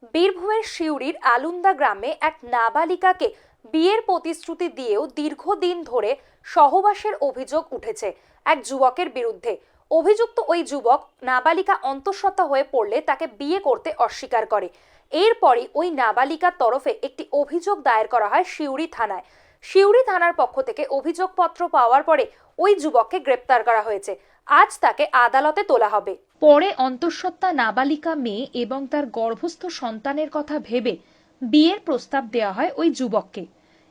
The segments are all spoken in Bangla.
বীরভূমের সিউড়ির আলুন্দা গ্রামে এক নাবালিকাকে বিয়ের প্রতিশ্রুতি দিয়েও দীর্ঘদিন ধরে সহবাসের অভিযোগ উঠেছে এক যুবকের বিরুদ্ধে। অভিযুক্ত ওই যুবক নাবালিকা অন্তঃসত্ত্বা হয়ে পড়লে তাকে বিয়ে করতে অস্বীকার করে। এরপরই ওই নাবালিকার তরফে একটি অভিযোগ দায়ের করা হয় সিউড়ি থানায়। সিউড়ি থানার পক্ষ থেকে অভিযোগপত্র পাওয়ার পরে ওই যুবককে গ্রেপ্তার করা হয়েছে। আজ তাকে আদালতে তোলা হবে। পরে অন্তঃসত্ত্বা নাবালিকা মেয়ে এবং তার গর্ভস্থ সন্তানের কথা ভেবে বিয়ের প্রস্তাব দেওয়া হয় ওই যুবককে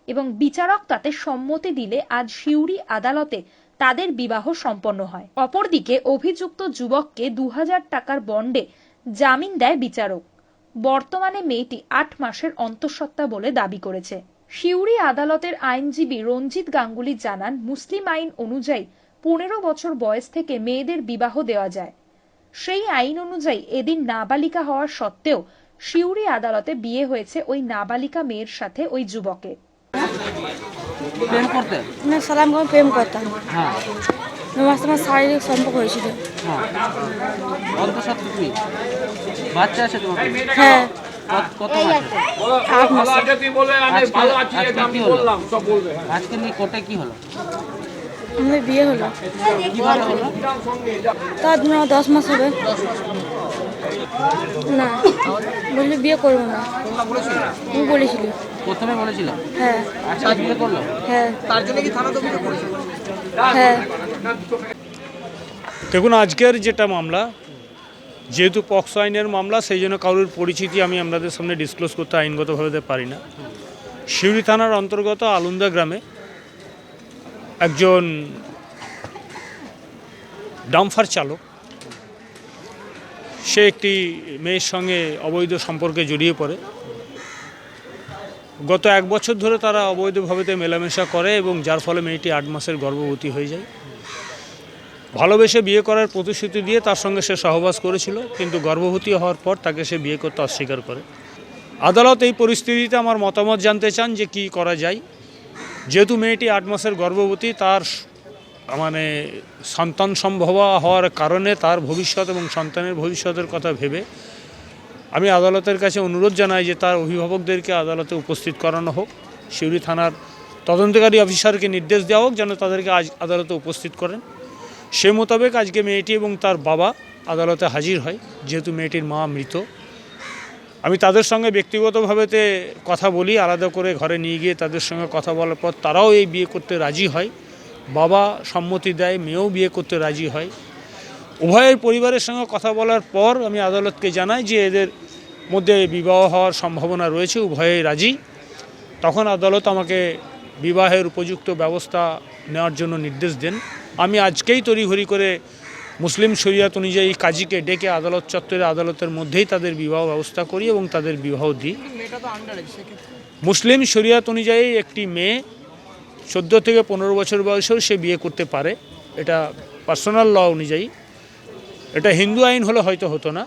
এবং বিচারক তাতে সম্মতি দিলে আজ সিউড়ি আদালতে তাদের বিবাহ সম্পন্ন হয়। অপরদিকে অভিযুক্ত যুবককে 2000 টাকার বন্ডে জামিন দেয় বিচারক। বর্তমানে মেয়েটি 8 মাসের অন্তঃসত্ত্বা বলে দাবি করেছে। সিউড়ি আদালতের আইনজীবী রঞ্জিত গাঙ্গুলি জানান, মুসলিম আইন অনুযায়ী 15 বছর বয়স থেকে মেয়েদের বিবাহ দেওয়া যায়। সেই আইন অনুযায়ী এদিন নাবালিকা হওয়ার সত্ত্বেও সিউড়ি আদালতে বিয়ে হয়েছে ওই নাবালিকা মেয়ের সাথে ওই যুবকের। প্রেম করতে না, সালাম করে প্রেম করতাম। হ্যাঁ আমার সঙ্গে শারীরিক সম্পর্ক হয়েছিল। হ্যাঁ অন্তঃসত্ত্বা কি বাচ্চা আছে তোমার? হ্যাঁ, কত বাচ্চা? 8 মাস। আজকে নিয়ে কোর্টে কি হলো? আমাদের বিয়ে হলো। কিভাবে হলো? তার 10 মাস হবে। না, বললে বিয়ে করবো না। তুমি বলেছিল? প্রথমে বলেছিল। হ্যাঁ আজকে বিয়ে করলো? হ্যাঁ। তার জন্য কি থানাতে অভিযোগ করেছিল? হ্যাঁ। দেখুন, আজকের যেটা মামলা, যেহেতু পক্সো আইনের মামলা, সেই জন্য কারোর পরিচিতি আমি আপনাদের সামনে ডিসক্লোজ করতে আইনগতভাবে পারি না। সিউড়ি থানার অন্তর্গত আলুন্দা গ্রামে একজন ডাম্পার চালক, সে একটি মেয়ের সঙ্গে অবৈধ সম্পর্কে জড়িয়ে পড়ে। গত 1 বছর ধরে তারা অবৈধভাবে মেলামেশা করে এবং যার ফলে মেয়েটি 8 মাসের গর্ভবতী হয়ে যায়। ভালোবেসে বিয়ে করার প্রতিশ্রুতি দিয়ে তার সঙ্গে সে সহবাস করেছিল, কিন্তু গর্ভবতী হওয়ার পর তাকে সে বিয়ে করতে অস্বীকার করে। আদালত এই পরিস্থিতিতে আমার মতামত জানতে চান যে কি করা যায়। যেহেতু মেয়েটি 8 মাসের গর্ভবতী, তার সন্তান সম্ভব হওয়ার কারণে তার ভবিষ্যৎ এবং সন্তানের ভবিষ্যতের কথা ভেবে আমি আদালতের কাছে অনুরোধ জানাই যে তার অভিভাবকদেরকে আদালতে উপস্থিত করানো হোক। সিউড়ি থানার তদন্তকারী অফিসারকে নির্দেশ দেওয়া হোক যেন তাদেরকে আজ আদালতে উপস্থিত করেন। সে মোতাবেক আজকে মেয়েটি এবং তার বাবা আদালতে হাজির হয়। যেহেতু মেয়েটির মা মৃত, আমি তাদের সঙ্গে ব্যক্তিগতভাবে কথা বলি, আলাদা করে ঘরে নিয়ে গিয়ে তাদের সঙ্গে কথা বলার পর তারাও এই বিয়ে করতে রাজি হয়। বাবা সম্মতি দেয়, মেয়েও বিয়ে করতে রাজি হয়। উভয়ের পরিবারের সঙ্গে কথা বলার পর আমি আদালতকে জানাই যে এদের মধ্যে বিবাহ হওয়ার সম্ভাবনা রয়েছে, উভয়েই রাজি। তখন আদালত আমাকে বিবাহের উপযুক্ত ব্যবস্থা নেওয়ার জন্য নির্দেশ দেন। আমি আজকেই তড়িঘড়ি করে মুসলিম শরিয়াত অনুযায়ী কাজীকে ডেকে আদালত চত্বরে আদালতের মধ্যেই তাদের বিবাহ ব্যবস্থা করি এবং তাদের বিবাহ দিই। মুসলিম শরিয়াত অনুযায়ী একটি মেয়ে 14 থেকে 15 বছর বয়সেও সে বিয়ে করতে পারে, এটা পার্সোনাল ল অনুযায়ী। এটা হিন্দু আইন হলে হয়তো হতো না।